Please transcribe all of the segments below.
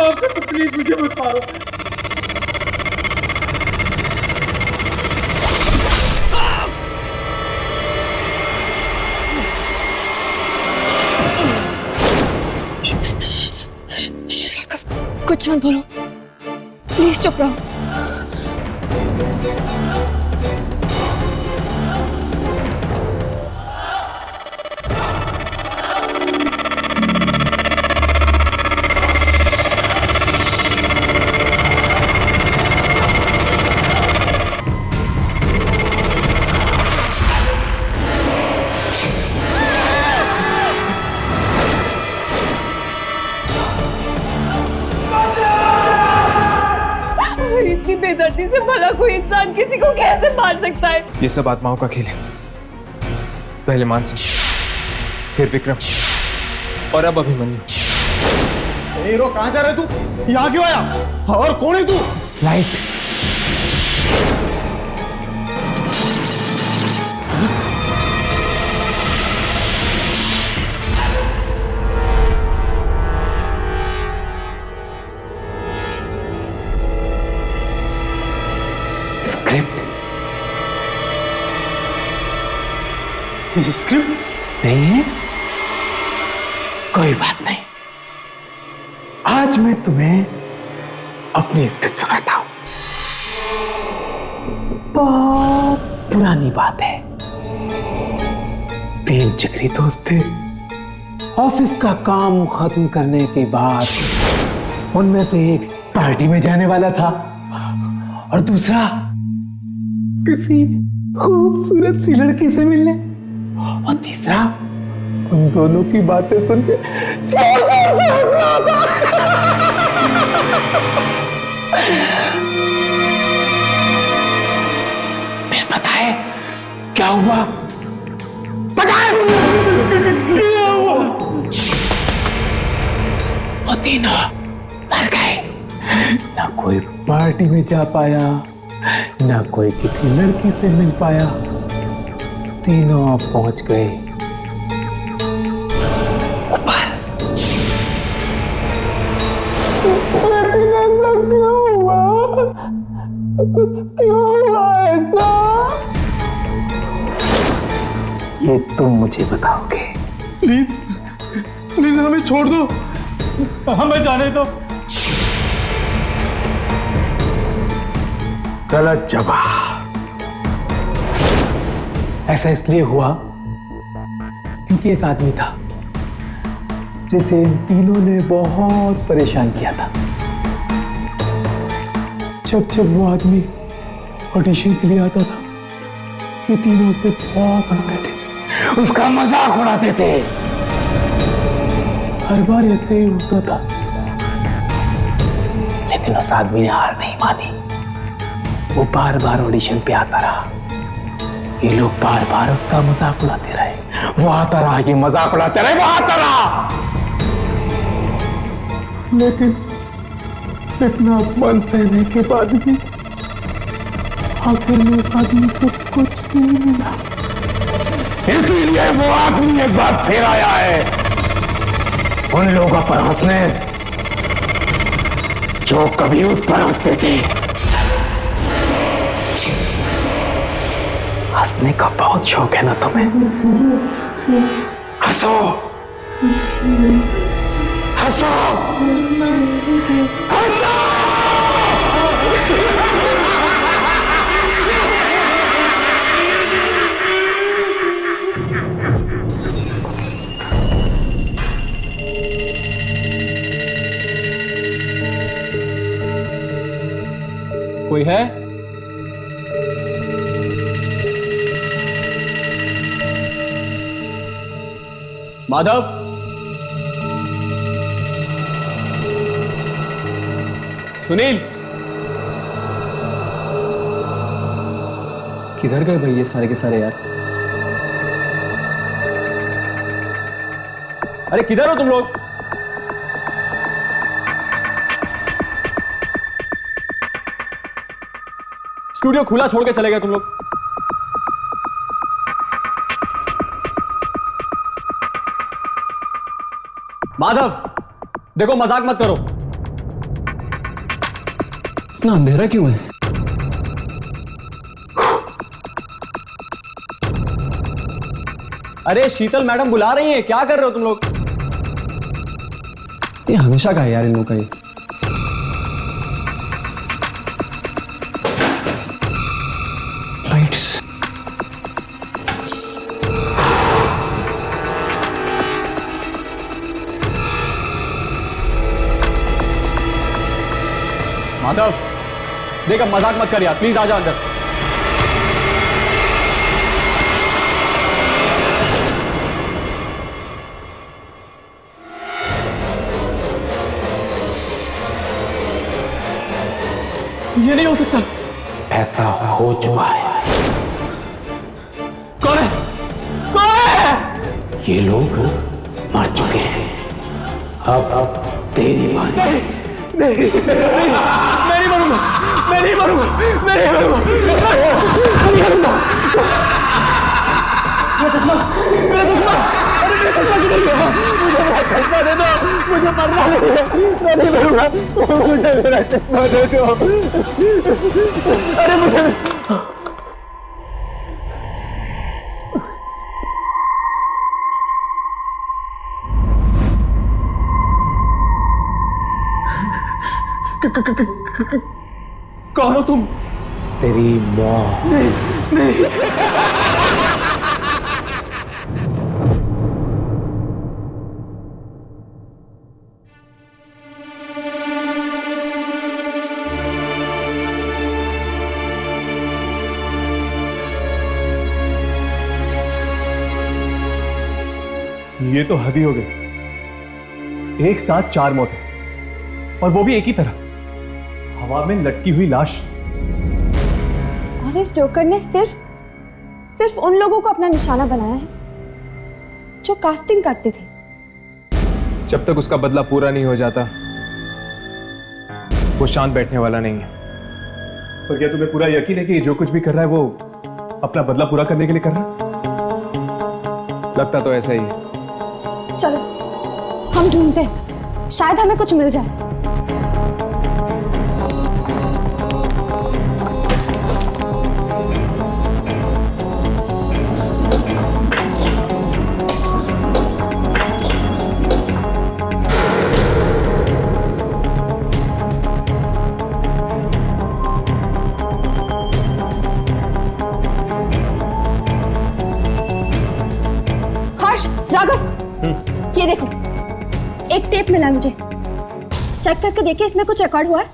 माफ कर दो प्लीज, मुझे मत मारो। कुछ मत बोलो प्लीज, चुप रहो। इतनी बेदर्दी से भला कोई इंसान किसी को कैसे मार सकता है? ये सब आत्माओं का खेल है। पहले मानसिंह, फिर विक्रम और अब अभिमन्यु। हीरो कहाँ जा रहे तू? यहाँ क्यों आया? और कौन है तू? लाइट। स्क्रिप्ट नहीं है? कोई बात नहीं, आज मैं तुम्हें अपनी स्क्रिप्ट सुनाता हूं। बहुत पुरानी बात है। 3 जिगरी दोस्त थे। ऑफिस का काम खत्म करने के बाद उनमें से एक पार्टी में जाने वाला था और दूसरा किसी खूबसूरत सी लड़की से मिलने, और तीसरा उन दोनों की बातें सुन के जोर जोर से हंस रहा था। फिर पता है क्या हुआ? पता है क्या हुआ? वो तीनों मर गए। ना कोई पार्टी में जा पाया, ना कोई किसी लड़की से मिल पाया। तीनों पहुंच गए ऊपर। ऐसा क्यों हुआ? क्यों हुआ ऐसा? ये तुम मुझे बताओगे। प्लीज प्लीज हमें छोड़ दो, हमें जाने दो। गलत जवाब। ऐसा इसलिए हुआ क्योंकि एक आदमी था जिसे इन तीनों ने बहुत परेशान किया था। जब जब वो आदमी ऑडिशन के लिए आता था, ये तीनों उस पर बहुत हंसते थे, उसका मजाक उड़ाते थे। हर बार ऐसे ही होता था, लेकिन उस आदमी ने हार नहीं मानी। वो बार बार ऑडिशन पे आता रहा। ये लोग बार बार उसका मजाक उड़ाते रहे। वो आता रहा, ये मजाक उड़ाते रहे, वो आता रहा। लेकिन इतना अपमान सहने के बाद भी आखिर में उस आदमी को कुछ नहीं मिला। इसलिए वो आदमी एक बार फिर आया है उन लोगों पर हंसने जो कभी उस पर हंसते थे। हंसने का बहुत शौक है ना तुम्हें? हंसो हंसो हंसो। कोई है? माधव, सुनील, किधर गए भाई ये सारे के सारे यार? अरे किधर हो तुम लोग? स्टूडियो खुला छोड़ के चले गए तुम लोग। माधव, देखो मजाक मत करो। इतना अंधेरा क्यों है? अरे शीतल मैडम बुला रही हैं, क्या कर रहे हो तुम लोग? ये हमेशा का है यार इन लोगों का ये। लाइट्स। माधव देख, अब मजाक मत कर यार, प्लीज आ जा अंदर। ये नहीं हो सकता। ऐसा हो चुका है। कौन है? कौन है? ये लोग मर चुके हैं। अब तेरी बारी। मैं नहीं मरूंगा, मैं नहीं मरूंगा, मैं नहीं मरूंगा, मैं नहीं मरूंगा। मेरा चश्मा, मेरा चश्मा, अरे मेरा चश्मा छूट गया। मुझे मेरा चश्मा दे दो, मुझे मरना नहीं है, मैं नहीं मरूंगा, मुझे मेरा चश्मा दे दो। अरे मुझे कौन हो तुम? तेरी मौत। ये तो हद ही हो गई। एक साथ 4 मौतें, और वो भी एक ही तरह, हवा में लटकी हुई लाश। और इस जोकर ने सिर्फ उन लोगों को अपना निशाना बनाया है जो कास्टिंग करते थे। जब तक उसका बदला पूरा नहीं हो जाता वो शांत बैठने वाला नहीं है। पर क्या तुम्हें पूरा यकीन है कि जो कुछ भी कर रहा है वो अपना बदला पूरा करने के लिए कर रहा है? लगता तो ऐसा ही है। चलो हम ढूंढते हैं, शायद हमें कुछ मिल जाए। राघव, ये देखो, एक टेप मिला मुझे। चेक करके देखिए इसमें कुछ रिकॉर्ड हुआ है।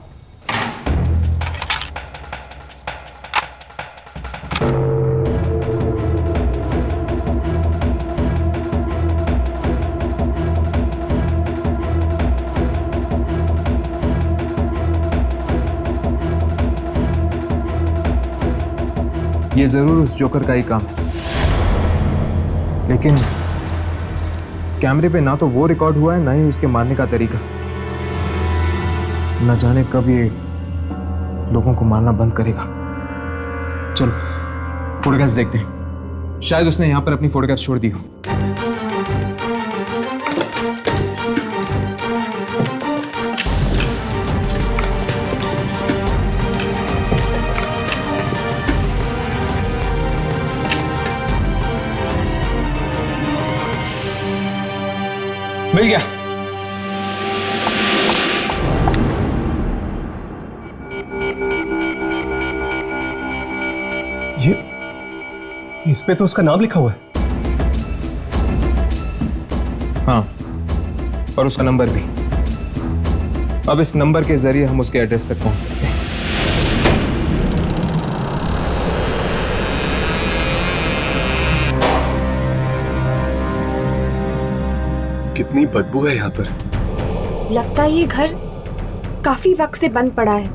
ये जरूर उस जोकर का ही काम है, लेकिन कैमरे पे ना तो वो रिकॉर्ड हुआ है, ना ही उसके मारने का तरीका। न जाने कब ये लोगों को मारना बंद करेगा। चलो फोटोग्राफ्स देखते हैं, शायद उसने यहां पर अपनी फोटोग्राफ्स छोड़ दी हो। मिल गया। ये इस पे तो उसका नाम लिखा हुआ है। हाँ, और उसका नंबर भी। अब इस नंबर के जरिए हम उसके एड्रेस तक पहुंच सकते हैं। कितनी बदबू है यहाँ पर। लगता है ये घर काफी वक्त से बंद पड़ा है।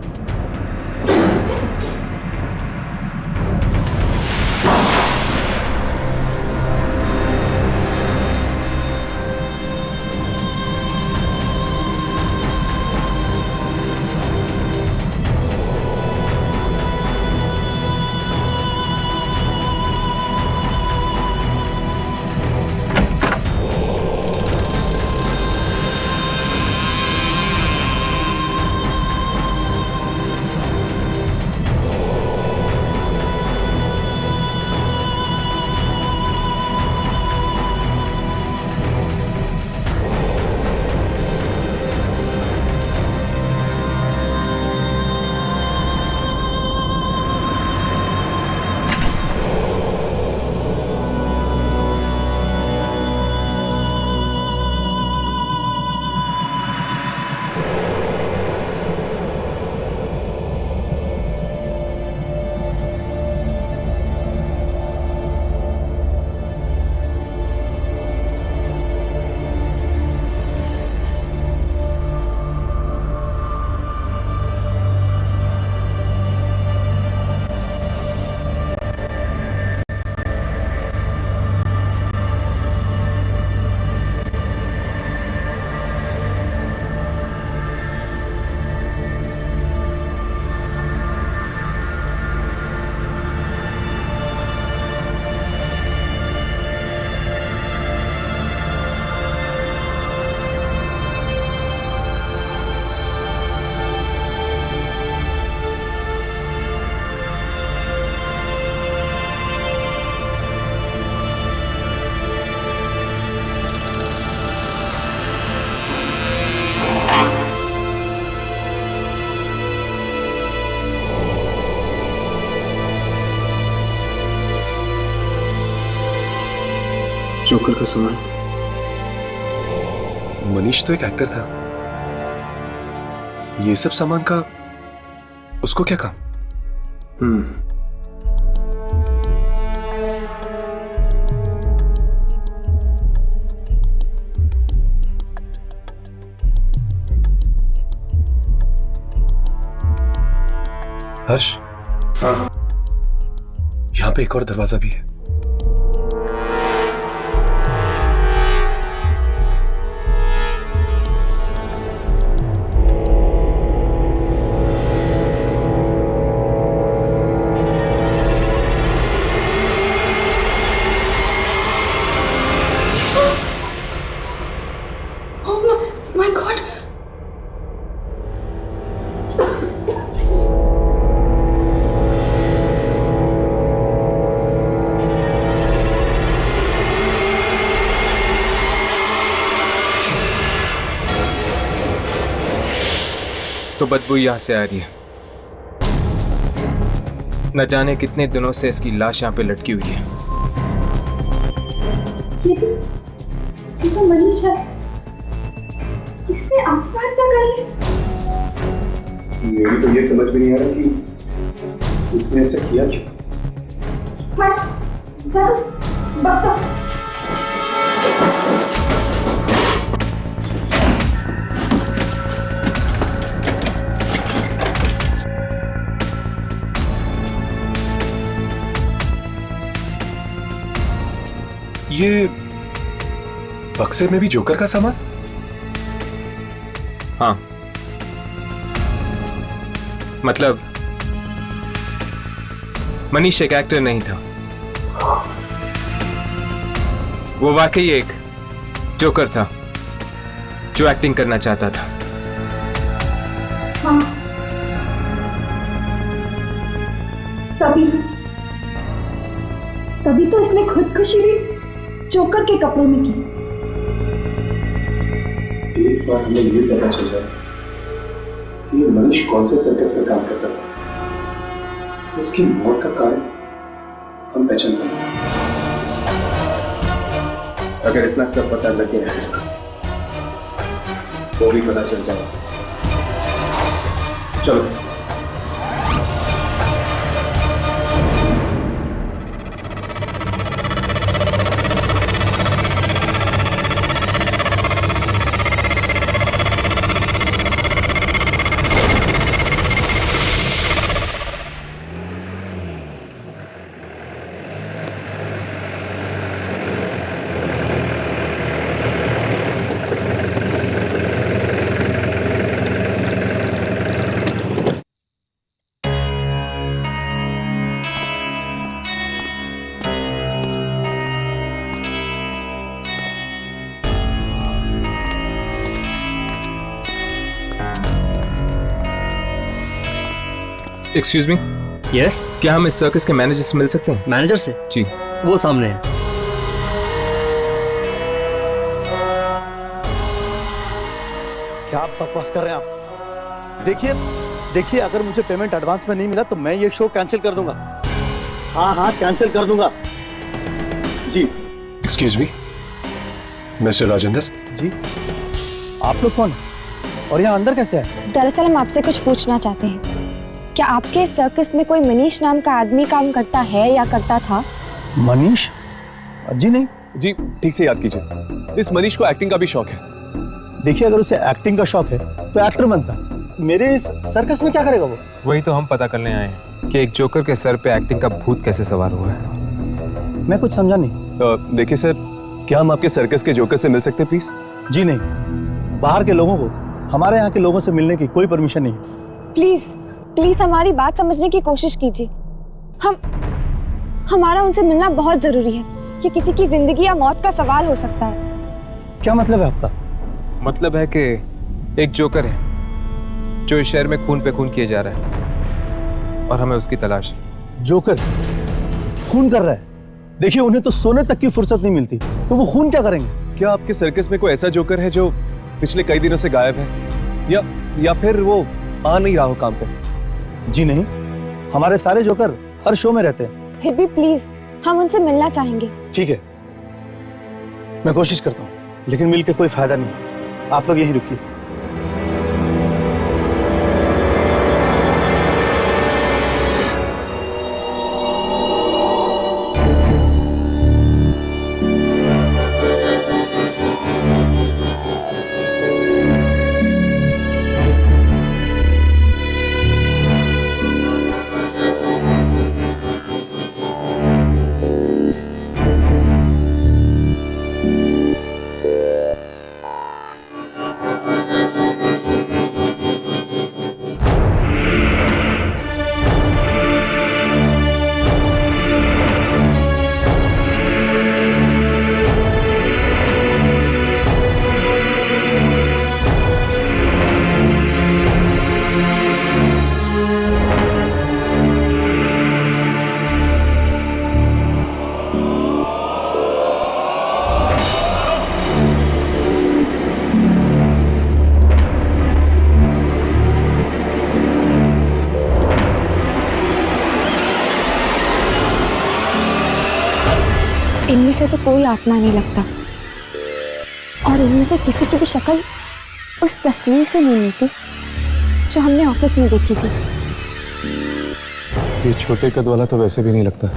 जोकर का सामान। मनीष तो एक एक्टर था, ये सब सामान का उसको क्या काम? हर्ष, हाँ, यहां पे एक और दरवाजा भी है। माय गॉड, तो बदबू यहां से आ रही है। न जाने कितने दिनों से इसकी लाश यहां पे लटकी हुई है। ये तो मनीष है। इसने आत्महत्या कर ली। मेरी तो ये समझ में नहीं आ रहा कि इसने ऐसा किया क्यों। हर्ष, चलो, बक्सा। ये बक्से में भी जोकर का सामान? हाँ, मतलब मनीष एक एक्टर नहीं था, वो वाकई एक जोकर था जो एक्टिंग करना चाहता था। हाँ, तभी तो इसने खुदकुशी भी जोकर के कपड़े में की। एक बार हमें ये पता चल जाए कि ये मनीष कौन से सर्कस में काम करता था, तो उसकी मौत का कारण हम पहचान पाएंगे। अगर इतना सब पता लग गया है तो भी पता चल जाएगा। चलो। एक्सक्यूज मी, यस, क्या हम इस सर्कस के मैनेजर से मिल सकते हैं? मैनेजर से? जी। वो सामने है। क्या आप बकवास कर रहे हैं आप? देखिए अगर मुझे पेमेंट एडवांस में नहीं मिला तो मैं ये शो कैंसिल कर दूंगा। हाँ, कैंसिल कर दूंगा जी। एक्सक्यूज मी, मिस्टर राजेंद्र जी, आप लोग कौन और यहाँ अंदर कैसे है? दरअसल हम आपसे कुछ पूछना चाहते हैं। क्या आपके सर्कस में कोई मनीष नाम का आदमी काम करता है या करता था? मनीष? जी नहीं। जी, ठीक से याद कीजिए, इस मनीष को एक्टिंग का भी शौक है। देखिए अगर उसे एक्टिंग का शौक है तो एक्टर बनता, मेरे इस सर्कस में क्या करेगा वो? वही तो हम पता करने आए हैं कि एक जोकर के सर पे एक्टिंग का भूत कैसे सवार हुआ है। मैं कुछ समझा नहीं। देखिए सर, क्या हम आपके सर्कस के जोकर से मिल सकते हैं प्लीज? जी नहीं, बाहर के लोगों को हमारे यहाँ के लोगों से मिलने की कोई परमिशन नहीं है। प्लीज हमारी बात समझने की कोशिश कीजिए। हमारा उनसे मिलना बहुत जरूरी है। ये किसी की जिंदगी या मौत का सवाल हो सकता है। क्या मतलब है आपका? मतलब है कि एक जोकर है जो इस शहर में खून पे खून किए जा रहा है और हमें उसकी तलाश है। जोकर खून कर रहा है? देखिए उन्हें तो सोने तक की फुर्सत नहीं मिलती, तो वो खून क्या करेंगे? क्या आपके सर्कस में कोई ऐसा जोकर है जो पिछले कई दिनों से गायब है या फिर वो आ नहीं रहा हो काम पे? जी नहीं, हमारे सारे जोकर हर शो में रहते हैं। फिर भी प्लीज हम उनसे मिलना चाहेंगे। ठीक है, मैं कोशिश करता हूँ, लेकिन मिल के कोई फायदा नहीं। आप लोग यहीं रुकिए। इनमें से तो कोई आत्मा नहीं लगता, और इनमें से किसी की भी शक्ल उस तस्वीर से नहीं मिलती जो हमने ऑफिस में देखी थी। ये छोटे कद वाला तो वैसे भी नहीं लगता।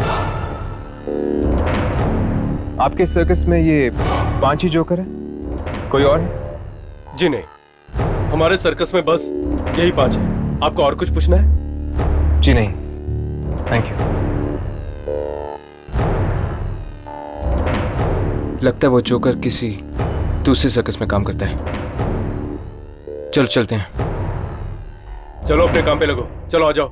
आपके सर्कस में ये 5 ही जोकर है, कोई और है? जी नहीं, हमारे सर्कस में बस यही 5 है। आपको और कुछ पूछना है? जी नहीं, थैंक यू। लगता है वो जोकर किसी दूसरे सर्कस में काम करता है। चलो चलते हैं। चलो अपने काम पे लगो, चलो आ जाओ।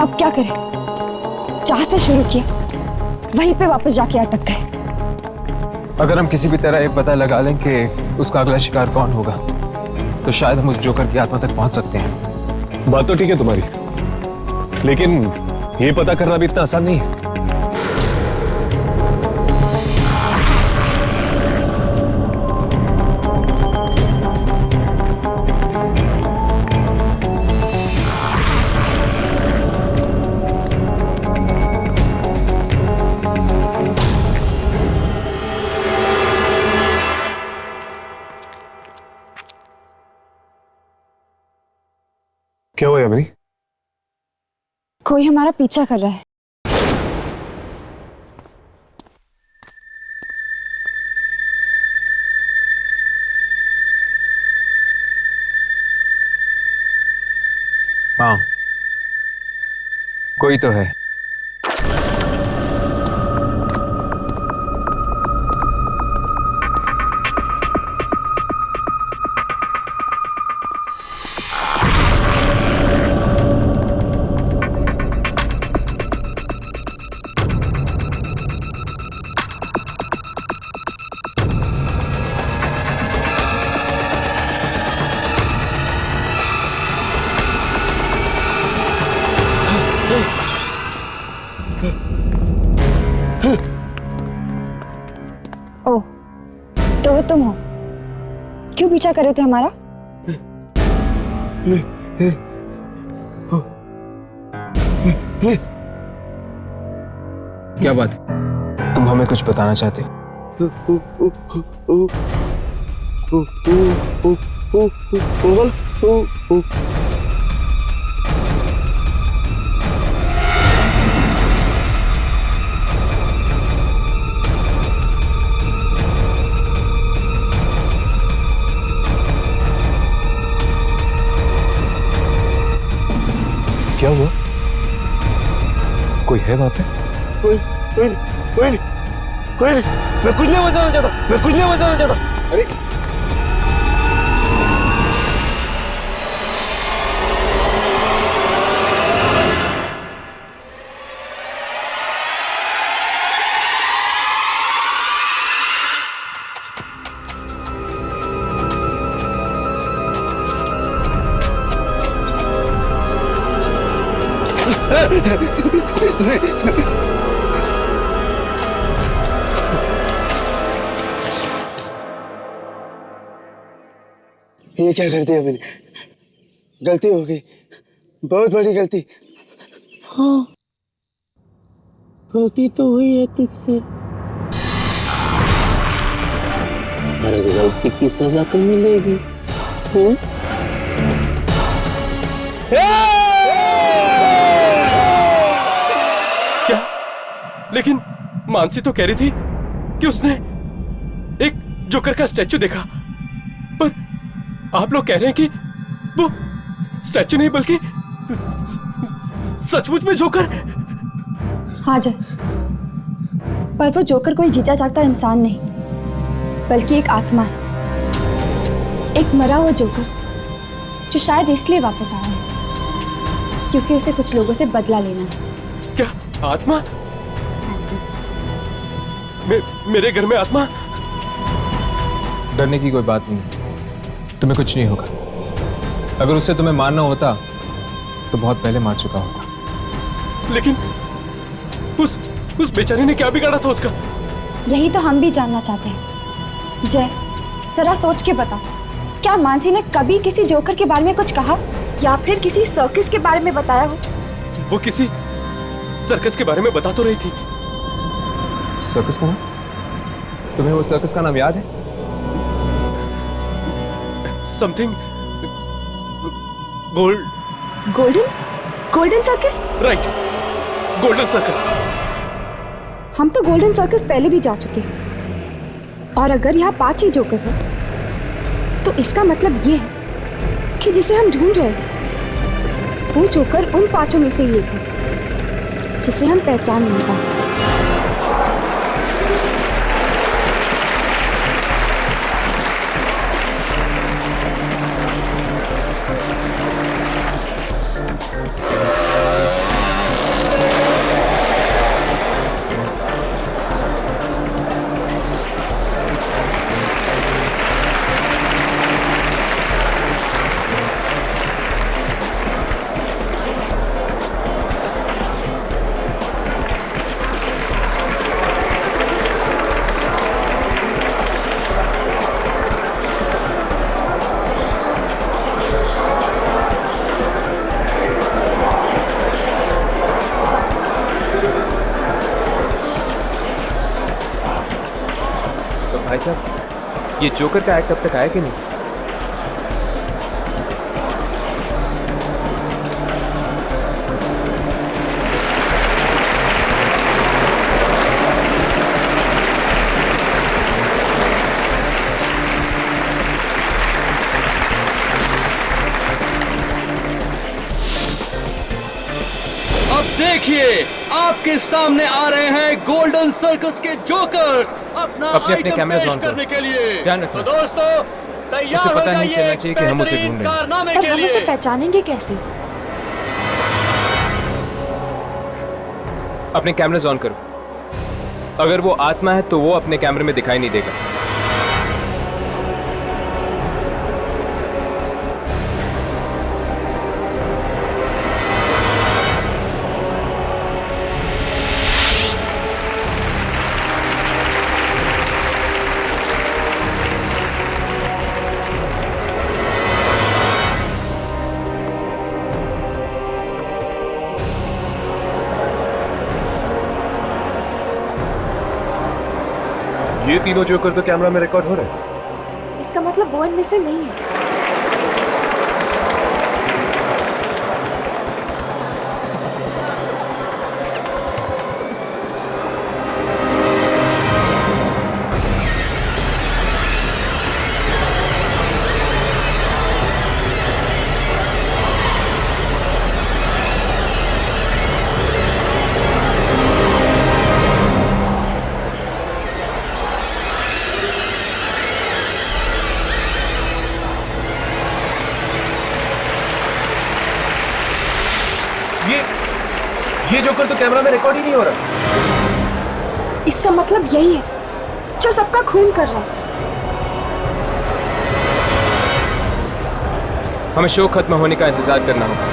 अब क्या करें? जहां से शुरू किया वहीं पे वापस जाके अटक गए। अगर हम किसी भी तरह ये पता लगा लें कि उसका अगला शिकार कौन होगा, तो शायद हम उस जोकर की आत्मा तक पहुंच सकते हैं। बात तो ठीक है तुम्हारी, लेकिन ये पता करना भी इतना आसान नहीं है। क्या हुआ यामिनी? कोई हमारा पीछा कर रहा है। हाँ, कोई तो है। ओह, तो वो तुम हो। क्यों पीछा कर रहे थे हमारा? क्या बात? तुम हमें कुछ बताना चाहते? क्या हुआ? कोई है वहां पे? कोई नहीं, कोई नहीं, कोई नहीं। मैं कुछ नहीं बताना चाहता, मैं कुछ नहीं बताना चाहता। अरे ये क्या कर दिया मैंने? गलती हो गई, बहुत बड़ी गलती। हाँ, गलती तो हुई है तुझसे, पर गलती की सजा तो मिलेगी। क्या? लेकिन मानसी तो कह रही थी कि उसने एक जोकर का स्टैचू देखा, पर आप लोग कह रहे हैं कि वो स्टैचू नहीं बल्कि सचमुच में जोकर। हाँ जय, पर वो जोकर कोई जीता जागता इंसान नहीं, बल्कि एक आत्मा है, एक मरा हुआ जोकर जो शायद इसलिए वापस आया है क्योंकि उसे कुछ लोगों से बदला लेना है। क्या आत्मा? मेरे घर में आत्मा? डरने की कोई बात नहीं, तुम्हें कुछ नहीं होगा। अगर उससे तुम्हें मारना होता तो बहुत पहले मार चुका होता। लेकिन उस बेचारे ने क्या बिगाड़ा था उसका? यही तो हम भी जानना चाहते हैं। जय, जरा सोच के बता, क्या मानसी ने कभी किसी जोकर के बारे में कुछ कहा या फिर किसी सर्कस के बारे में बताया हो? वो किसी सर्कस के बारे में बता तो रही थी। सर्कस का नाम? तुम्हें वो सर्कस का नाम याद है? Something golden circus? Right, golden circus. हम तो गोल्डन सर्कस पहले भी जा चुके हैं, और अगर यहाँ 5 ही जोकर्स हैं तो इसका मतलब ये है कि जिसे हम ढूंढ रहे हैं वो जोकर उन 5 में से ही एक है जिसे हम पहचान नहीं पाए। भाई साहब, ये जोकर का एक्ट अब तक आया कि नहीं? अब देखिए, आपके सामने आ रहे हैं गोल्डन सर्कस के जोकर्स अपने अपने कैमरास ऑन करने के लिए। ध्यान रखना। तो दोस्तों, तैयार उसे हो पता नहीं जाइए चलना चाहिए कि हम उसे ढूंढ रहे हैं। कारनामे पर के हम लिए। उसे पहचानेंगे कैसे? अपने कैमरास ऑन करो। अगर वो आत्मा है तो वो अपने कैमरे में दिखाई नहीं देगा। ये तीनों जोकर तो कैमरा में रिकॉर्ड हो रहे हैं। इसका मतलब वो इनमें से नहीं है। ये जोकर तो कैमरा में रिकॉर्ड ही नहीं हो रहा। इसका मतलब यही है जो सबका खून कर रहा है। हमें शो खत्म होने का इंतजार करना होगा।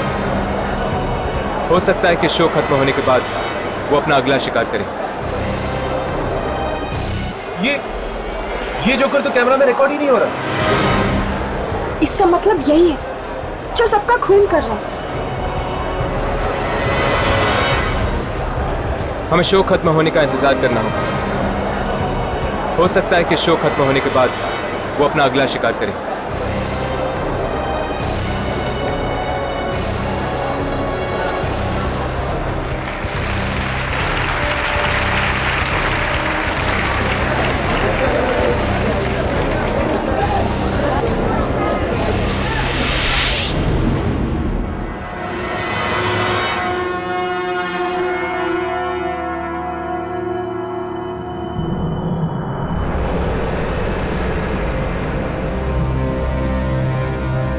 हो सकता है कि शो खत्म होने के बाद वो अपना अगला शिकार करे। ये जोकर तो कैमरा में रिकॉर्ड ही नहीं हो रहा। इसका मतलब यही है जो सबका खून कर रहा है। हमें शो खत्म होने का इंतजार करना होगा। हो सकता है कि शो खत्म होने के बाद वो अपना अगला शिकार करे।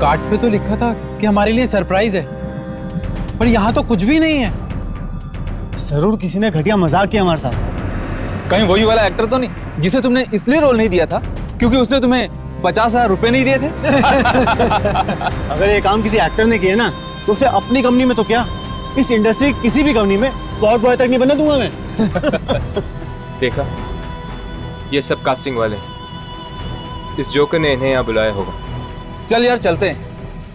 कार्ड पे तो लिखा था कि हमारे लिए सरप्राइज है, पर यहाँ तो कुछ भी नहीं है। जरूर किसी ने घटिया मजाक किया हमारे साथ। कहीं वही वाला एक्टर तो नहीं जिसे तुमने इसलिए रोल नहीं दिया था क्योंकि उसने तुम्हें 50,000 रुपए नहीं दिए थे? अगर ये काम किसी एक्टर ने किया ना तो उसे अपनी कंपनी में तो क्या, इस इंडस्ट्री की किसी भी कंपनी में स्पॉट बॉय तक नहीं बनने दूंगा मैं। देखा, ये सब कास्टिंग वाले हैं। इस जोकर ने इन्हें यहाँ बुलाया होगा। चल यार चलते हैं,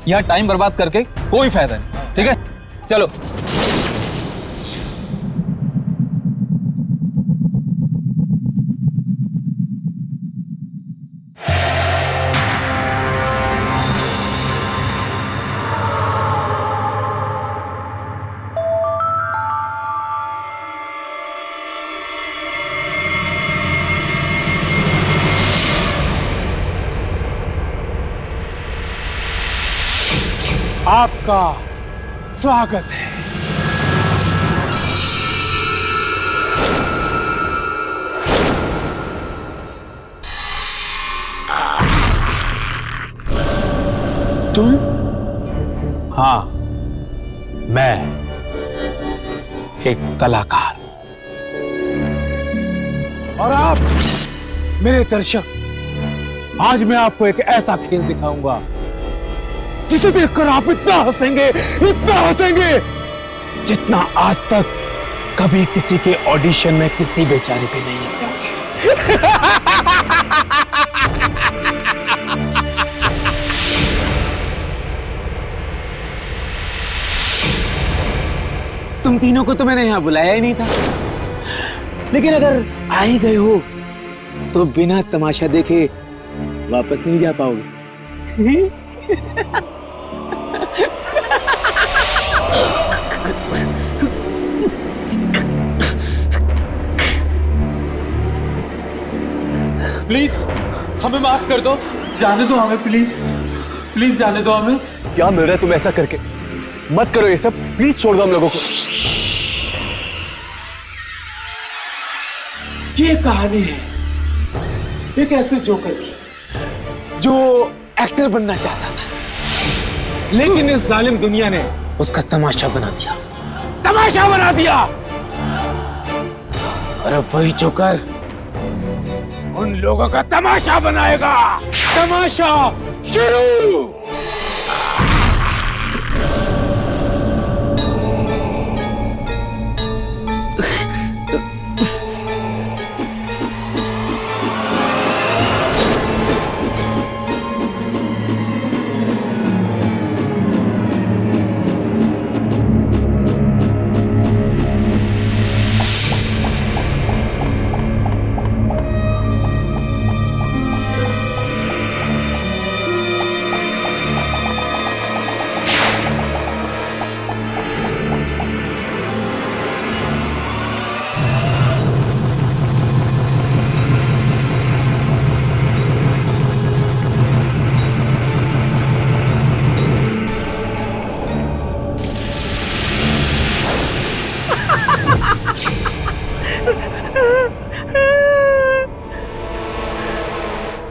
यहाँ टाइम बर्बाद करके कोई फायदा नहीं, ठीक है? चलो। आपका स्वागत है। तुम? हाँ, मैं एक कलाकार और आप मेरे दर्शक, आज मैं आपको एक ऐसा खेल दिखाऊंगा जिसे देखकर आप इतना हंसेंगे जितना आज तक कभी किसी के ऑडिशन में किसी बेचारे पे नहीं हंसे होंगे। तुम तीनों को तो मैंने यहां बुलाया ही नहीं था, लेकिन अगर आ ही गए हो तो बिना तमाशा देखे वापस नहीं जा पाओगे। प्लीज हमें माफ कर दो, जाने दो हमें, प्लीज प्लीज जाने दो हमें। क्या मिल रहा है तुम ऐसा करके? मत करो ये सब, प्लीज छोड़ दो हम लोगों को। ये कहानी है एक ऐसे जोकर की जो एक्टर बनना चाहता था, लेकिन इस जालिम दुनिया ने उसका तमाशा बना दिया। और अब वही जोकर उन लोगों का तमाशा बनाएगा। तमाशा शुरू।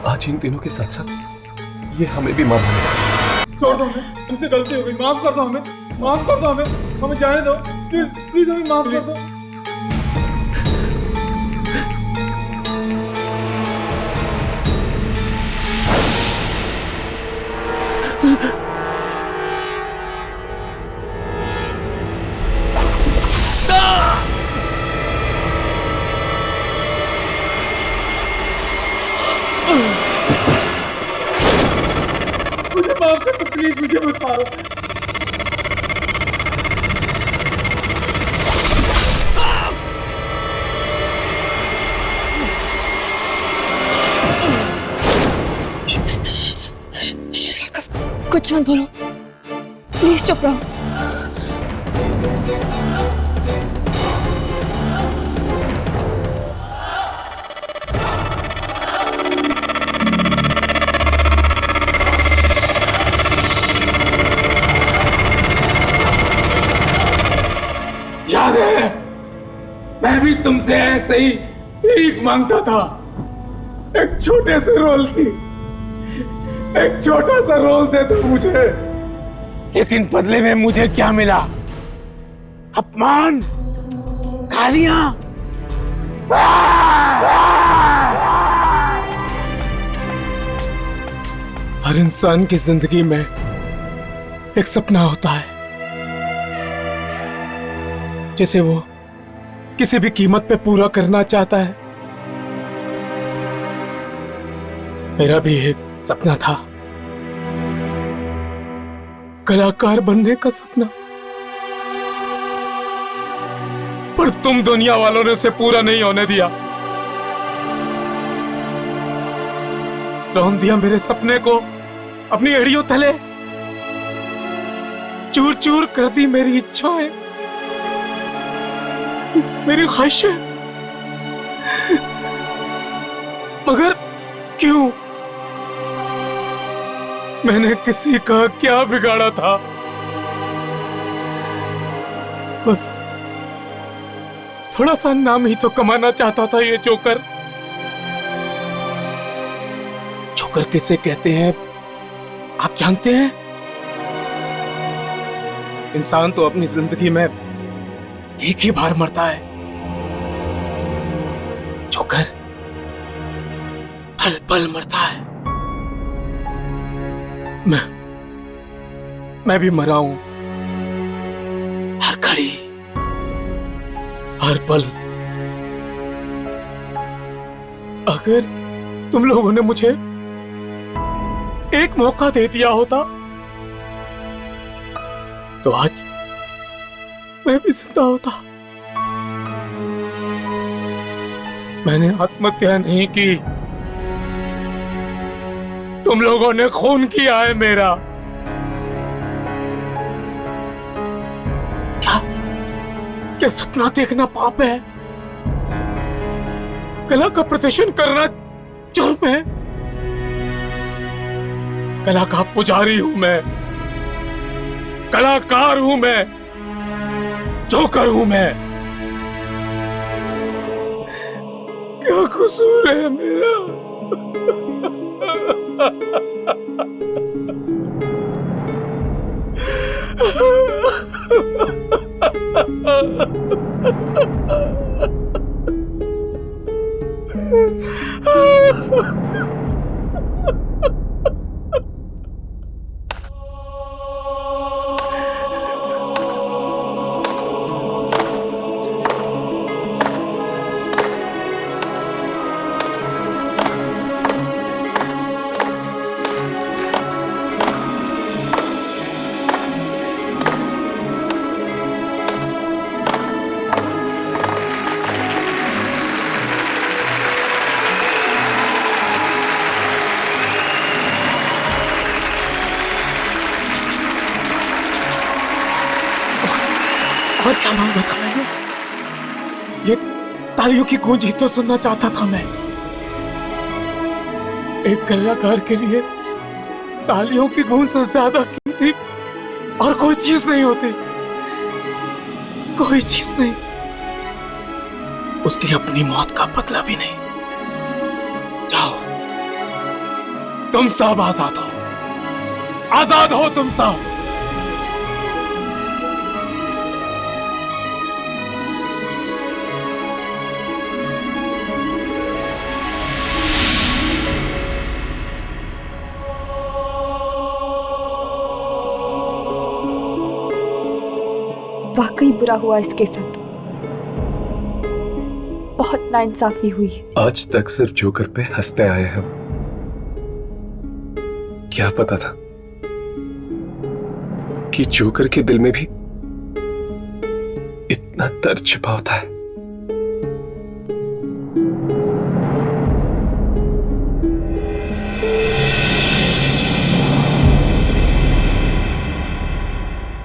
आज इन तीनों के साथ साथ ये हमें भी माफ करेगा। छोड़ दो हमें, हमसे गलती हो गई, माफ कर दो हमें, माफ कर दो हमें जाने दो, प्लीज प्लीज हमें माफ कर दो। माफ कर दो प्लीज, मुझे मत मारो। कुछ मत बोलो, प्लीज चुप रहो। याद है, मैं भी तुमसे ऐसे ही भीख मांगता था, एक छोटे से रोल की। एक छोटा सा रोल दे दो मुझे, लेकिन बदले में मुझे क्या मिला? अपमान, गालियां। हर इंसान की जिंदगी में एक सपना होता है जिसे वो किसी भी कीमत पे पूरा करना चाहता है। मेरा भी एक सपना था, कलाकार बनने का सपना, पर तुम दुनिया वालों ने उसे पूरा नहीं होने दिया। रौंद दिया मेरे सपने को अपनी एड़ियों तले, चूर चूर कर दी मेरी इच्छाएं, मेरी ख्वाहिशें। मगर क्यों? मैंने किसी का क्या बिगाड़ा था? बस थोड़ा सा नाम ही तो कमाना चाहता था ये जोकर। जोकर किसे कहते हैं आप जानते हैं? इंसान तो अपनी जिंदगी में एक ही बार मरता है। जोकर पल पल मरता है। मैं भी मरा हूं, हर घड़ी, हर पल। अगर तुम लोगों ने मुझे एक मौका दे दिया होता तो आज मैं भी जिंदा होता। मैंने आत्महत्या नहीं की, तुम लोगों ने खून किया है मेरा। क्या सपना देखना पाप है? कला का प्रदर्शन करना जुर्म है? कला का पुजारी हूं मैं, कलाकार हूं मैं, जोकर हूं मैं। क्या कसूर है मेरा? और क्या मांगा था मैंने? ये तालियों की गूंज ही तो सुनना चाहता था मैं। एक कलाकार के लिए तालियों की गूंज से ज्यादा कीमती और कोई चीज नहीं होती, कोई चीज नहीं। उसकी अपनी मौत का बदला भी नहीं। जाओ, तुम सब आजाद हो, आजाद हो तुम सब। वाकई बुरा हुआ इसके साथ, बहुत नाइंसाफी हुई। आज तक सिर्फ जोकर पे हंसते आए हम। क्या पता था कि जोकर के दिल में भी इतना दर्द छिपा होता है।